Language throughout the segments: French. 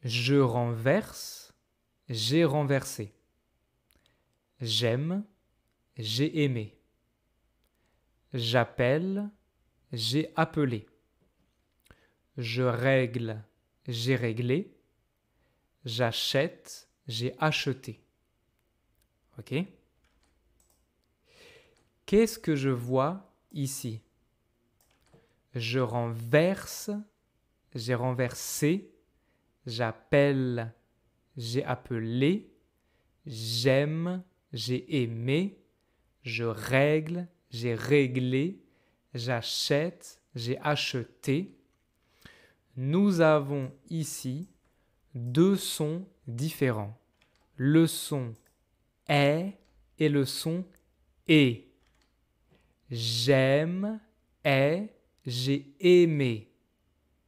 Je renverse, j'ai renversé. J'aime, j'ai aimé. J'appelle, j'ai appelé. Je règle, j'ai réglé. J'achète, j'ai acheté. Ok? Qu'est-ce que je vois ici? Je renverse, j'ai renversé. J'appelle, j'ai appelé. J'aime, j'ai aimé. Je règle, j'ai réglé. J'achète, j'ai acheté. Nous avons ici deux sons différents. Le son est et le son est. J'aime, est, j'ai aimé,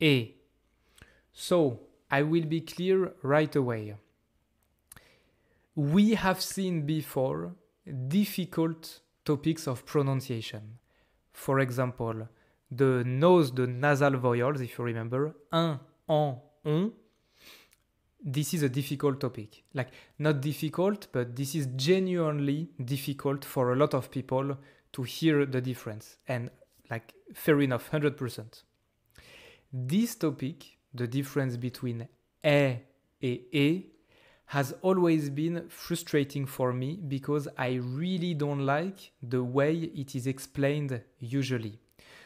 est. So, I will be clear right away. We have seen before difficult topics of pronunciation. For example, the nasal vowels, if you remember, un, en, on. This is a difficult topic. Like, not difficult, but this is genuinely difficult for a lot of people to hear the difference. And, like, fair enough, 100%. This topic, the difference between et et e, has always been frustrating for me because I really don't like the way it is explained usually.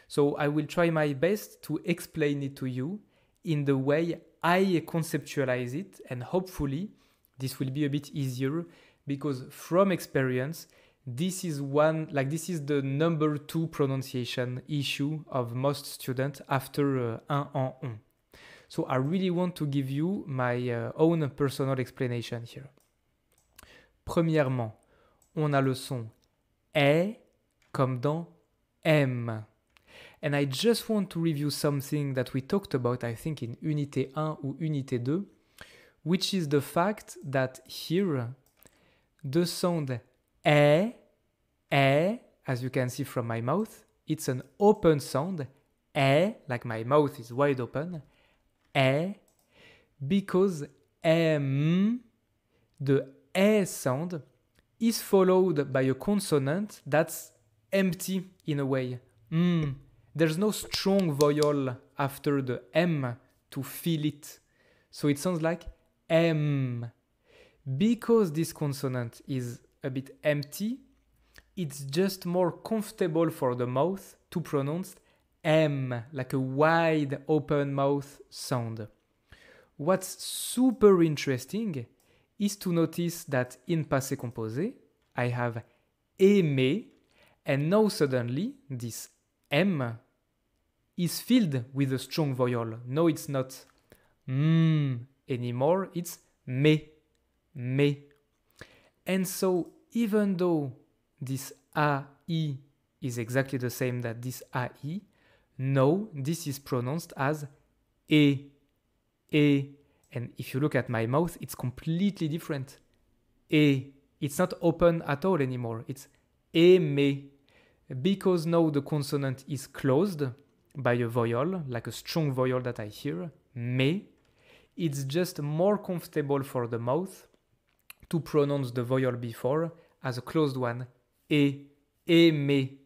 So I will try my best to explain it to you in the way I conceptualize it, and hopefully this will be a bit easier because from experience, this is the number 2 pronunciation issue of most students after un en on. So I really want to give you my own personal explanation here. Premièrement, on a le son est comme dans M. And I just want to review something that we talked about, I think, in Unité 1 ou Unité 2, which is the fact that here, the sound as you can see from my mouth, it's an open sound, like my mouth is wide open, because the sound is followed by a consonant that's empty in a way. There's no strong vowel after the M to fill it. So it sounds like M. Because this consonant is a bit empty, it's just more comfortable for the mouth to pronounce M, like a wide open mouth sound. What's super interesting is to notice that in passé composé, I have aimé, and now suddenly this M is filled with a strong vowel. No, it's not anymore, it's me. And so even though this AI is exactly the same that this AI, no, this is pronounced as e. And if you look at my mouth, it's completely different. E. It's not open at all anymore. It's me. Because now the consonant is closed by a vowel, like a strong vowel that I hear, me, it's just more comfortable for the mouth to pronounce the vowel before as a closed one, me.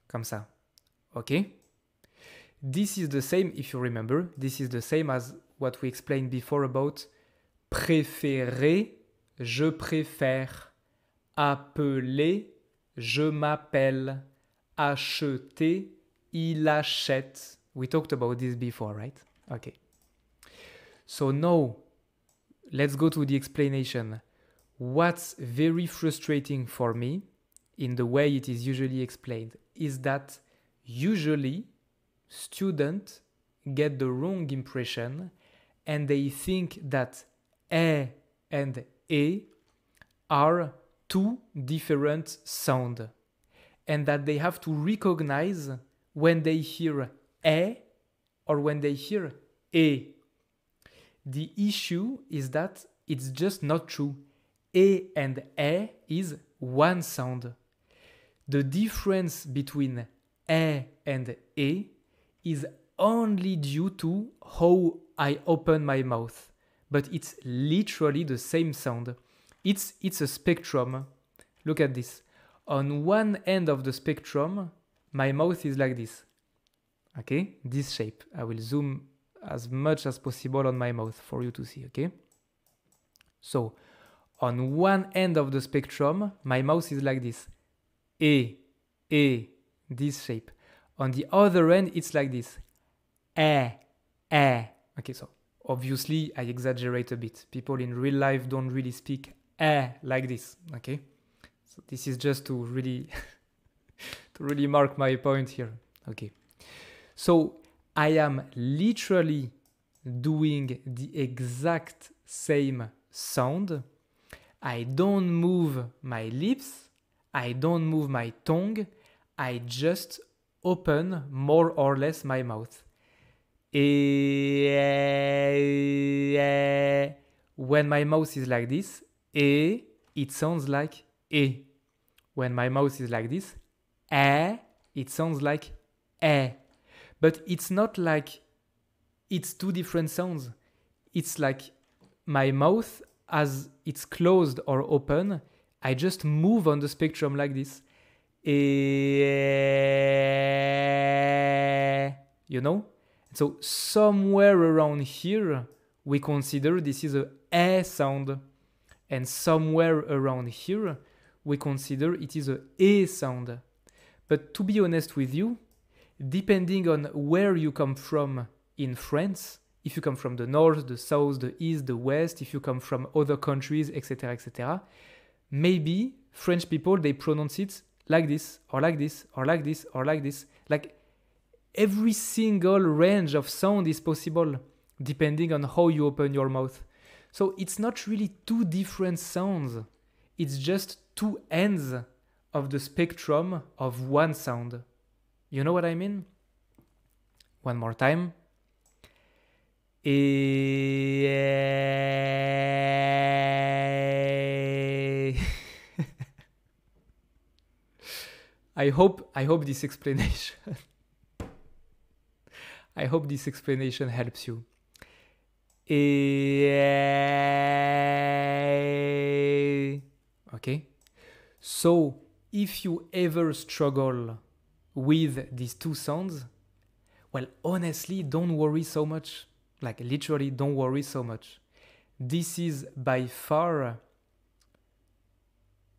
Comme ça. Okay? This is the same, if you remember, this is the same as what we explained before about préférer, je préfère, appeler, je m'appelle, acheter, il achète. We talked about this before, right? Okay. So now, let's go to the explanation. What's very frustrating for me in the way it is usually explained is that usually students get the wrong impression and they think that e and e are two different sounds and that they have to recognize when they hear e or when they hear e. The issue is that it's just not true. E and e is one sound. The difference between and E is only due to how I open my mouth. But it's literally the same sound. It's a spectrum. Look at this. On one end of the spectrum, my mouth is like this. Okay, this shape. I will zoom as much as possible on my mouth for you to see, okay? So, on one end of the spectrum, my mouth is like this. This shape. On the other end, it's like this. Okay, so obviously I exaggerate a bit. People in real life don't really speak like this, okay? So this is just to really to really mark my point here. Okay. So I am literally doing the exact same sound. I don't move my lips. I don't move my tongue. I just open more or less my mouth. When my mouth is like this, it sounds like E. When my mouth is like this, it sounds like E. But it's not like it's two different sounds. It's like my mouth, as it's closed or open, I just move on the spectrum like this. You know? So somewhere around here, we consider this is a E sound. And somewhere around here, we consider it is a E sound. But to be honest with you, depending on where you come from in France, if you come from the north, the south, the east, the west, if you come from other countries, etc., maybe French people, they pronounce it like this, or like this, or like this, or like this. Like every single range of sound is possible, depending on how you open your mouth. So it's not really two different sounds. It's just two ends of the spectrum of one sound. You know what I mean? One more time. I hope this explanation I hope this explanation helps you. Okay? So, if you ever struggle with these two sounds, well, honestly, don't worry so much. Like, literally, don't worry so much. This is by far...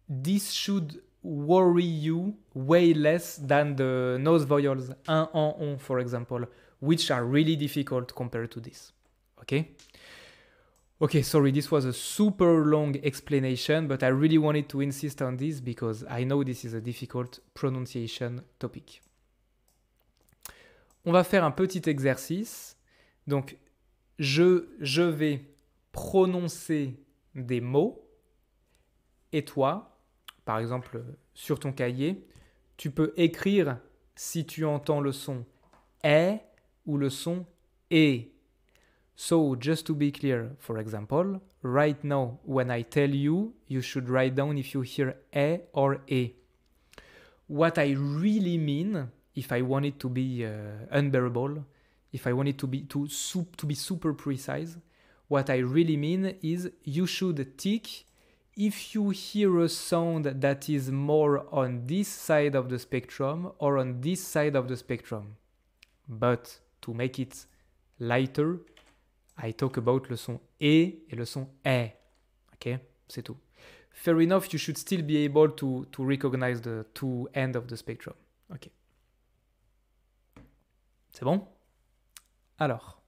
This should worry you way less than the nose vowels, un, en, on, for example, which are really difficult compared to this. Okay? Okay, sorry, this was a super long explanation, but I really wanted to insist on this because I know this is a difficult pronunciation topic. On va faire un petit exercice. Donc, je vais prononcer des mots et toi, par exemple, sur ton cahier, tu peux écrire si tu entends le son « est » ou le son « et ». So, just to be clear, for example, right now, when I tell you, you should write down if you hear E or E. What I really mean, if I want it to be unbearable, if I want it to be super precise, what I really mean is you should tick if you hear a sound that is more on this side of the spectrum or on this side of the spectrum. But to make it lighter, I talk about le son E et le son E. Ok, c'est tout. Fair enough, you should still be able to recognize the two ends of the spectrum. Ok. C'est bon? Alors.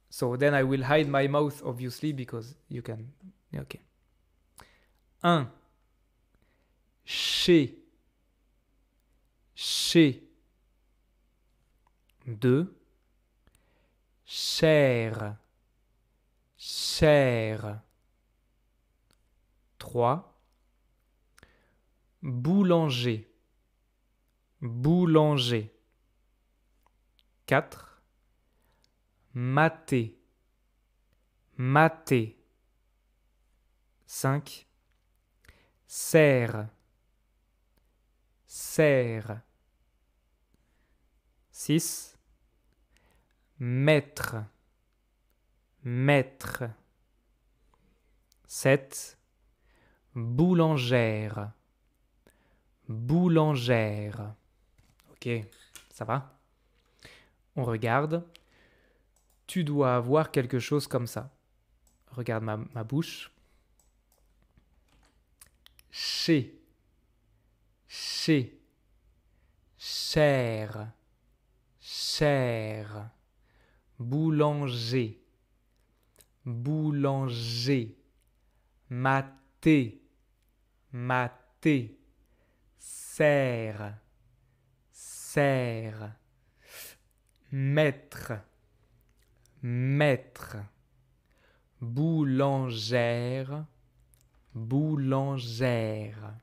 So then I will hide my mouth, obviously, because you can... Ok. 1. Chez. Chez. 2. Cher. Cher. 3. Boulanger. Boulanger. 4. Maté. Maté. 5. Serre. serre. 6. Maître, maître. 7. Boulangère, boulangère. Ok, ça va? On regarde. Tu dois avoir quelque chose comme ça. Regarde ma bouche. Chez, chez, cher, cher. Boulanger, boulanger. Maté, maté. Serre, serre. Maître, maître. Boulangère, boulangère.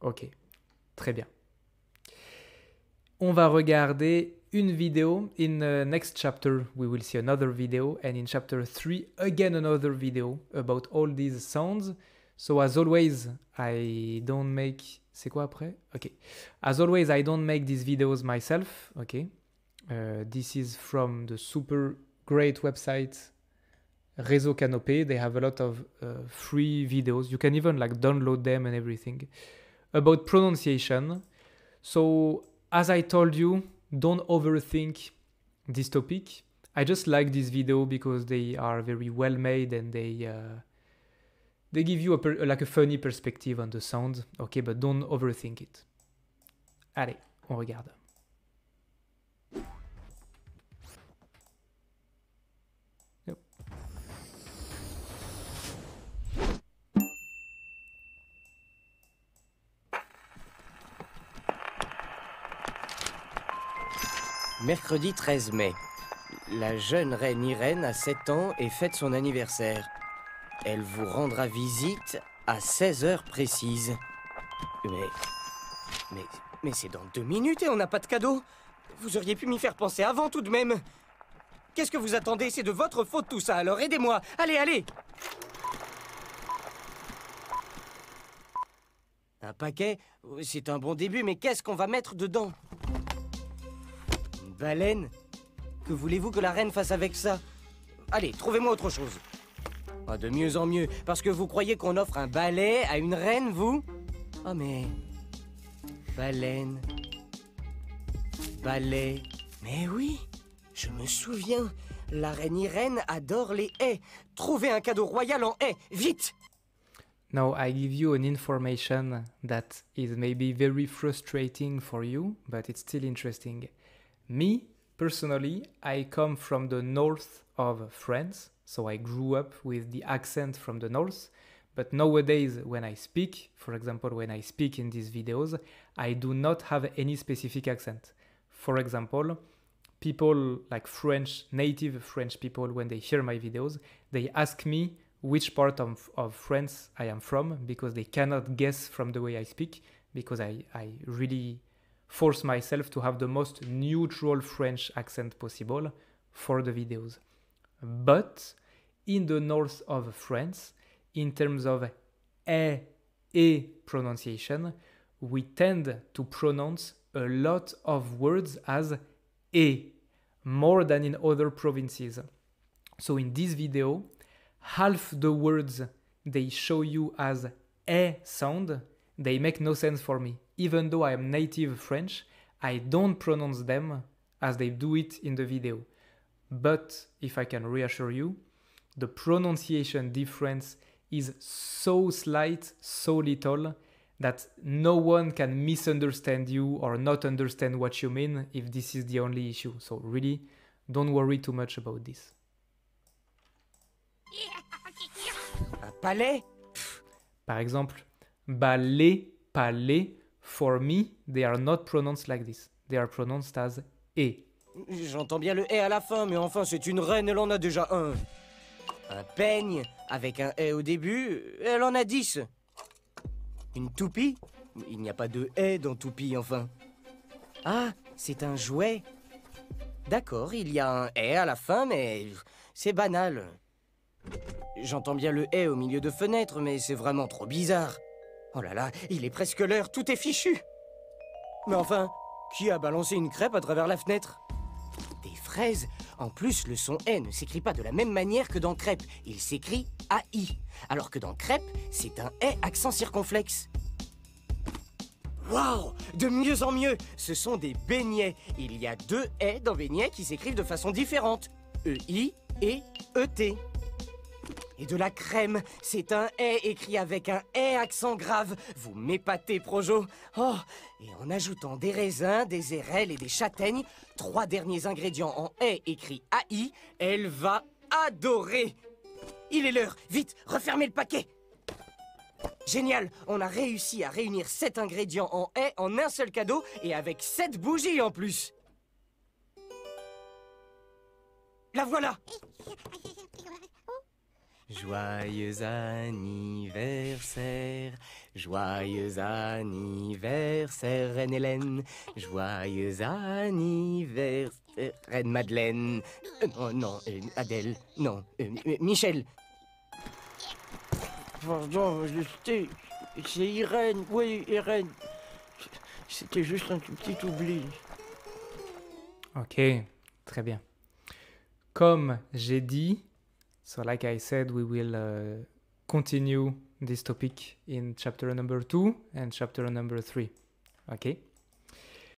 Ok, très bien. On va regarder une vidéo. In the next chapter, we will see another video. And in chapter 3, again another video about all these sounds. So as always, I don't make... C'est quoi après? Ok. As always, I don't make these videos myself. Ok. This is from the super great website Réseau Canopé. They have a lot of free videos. You can even like download them and everything about pronunciation. So as I told you, don't overthink this topic. I just like this video because they are very well made and they give you like a funny perspective on the sound. Okay, but don't overthink it. Allez, on regarde. Mercredi 13 mai. La jeune reine Irène a 7 ans et fête son anniversaire. Elle vous rendra visite à 16 heures précises. Mais c'est dans 2 minutes et on n'a pas de cadeau. Vous auriez pu m'y faire penser avant tout de même. Qu'est-ce que vous attendez? C'est de votre faute tout ça, alors aidez-moi. Allez, allez! Un paquet? C'est un bon début, mais qu'est-ce qu'on va mettre dedans? Une baleine? Que voulez-vous que la reine fasse avec ça? Allez, trouvez-moi autre chose. Ah, de mieux en mieux, parce que vous croyez qu'on offre un balai à une reine, vous? Ah, mais... Baleine... Balai... Mais oui, je me souviens. La reine Irène adore les haies. Trouvez un cadeau royal en haies, vite! Now I give you an information that is maybe very frustrating for you, but it's still interesting. Me, personally, I come from the north of France, so I grew up with the accent from the north. But nowadays, when I speak, for example, when I speak in these videos, I do not have any specific accent. For example, people like French, native French people, when they hear my videos, they ask me which part of France I am from, because they cannot guess from the way I speak, because I really force myself to have the most neutral French accent possible for the videos. But in the north of France, in terms of e pronunciation, we tend to pronounce a lot of words as e, more than in other provinces. So in this video, half the words they show you as e sound, they make no sense for me. Even though I am native French, I don't pronounce them as they do it in the video. But if I can reassure you, the pronunciation difference is so slight, so little, that no one can misunderstand you or not understand what you mean if this is the only issue. So really, don't worry too much about this. Un palais? Par exemple, balai, palais, for me, they are not pronounced like this. They are pronounced as e. J'entends bien le « et » à la fin, mais enfin, c'est une reine, elle en a déjà un. Un peigne, avec un « et » au début, elle en a 10. Une toupie? Il n'y a pas de « et » dans toupie, enfin. Ah, c'est un jouet. D'accord, il y a un « et » à la fin, mais c'est banal. J'entends bien le « et » au milieu de fenêtre, mais c'est vraiment trop bizarre. Oh là là, il est presque l'heure, tout est fichu. Mais enfin, qui a balancé une crêpe à travers la fenêtre? Des fraises? En plus, le son E ne s'écrit pas de la même manière que dans crêpe. Il s'écrit AI. Alors que dans crêpe, c'est un E accent circonflexe. Waouh! De mieux en mieux! Ce sont des beignets. Il y a 2 E dans beignets qui s'écrivent de façon différente. EI et ET. Et de la crème, c'est un E écrit avec un E accent grave. Vous m'épatez, Projo. Oh! Et en ajoutant des raisins, des érelles et des châtaignes, 3 derniers ingrédients en E écrit AI, elle va adorer! Il est l'heure! Vite, refermez le paquet! Génial! On a réussi à réunir 7 ingrédients en E en un seul cadeau et avec 7 bougies en plus! La voilà! Joyeux anniversaire, joyeux anniversaire, Reine Hélène, joyeux anniversaire, Reine Madeleine. Non, Adèle, non, Michel. Pardon, c'est Irène, oui, Irène. C'était juste un tout petit oubli. Ok, très bien. Comme j'ai dit, so like I said, we will continue this topic in chapter number 2 and chapter number 3. Okay?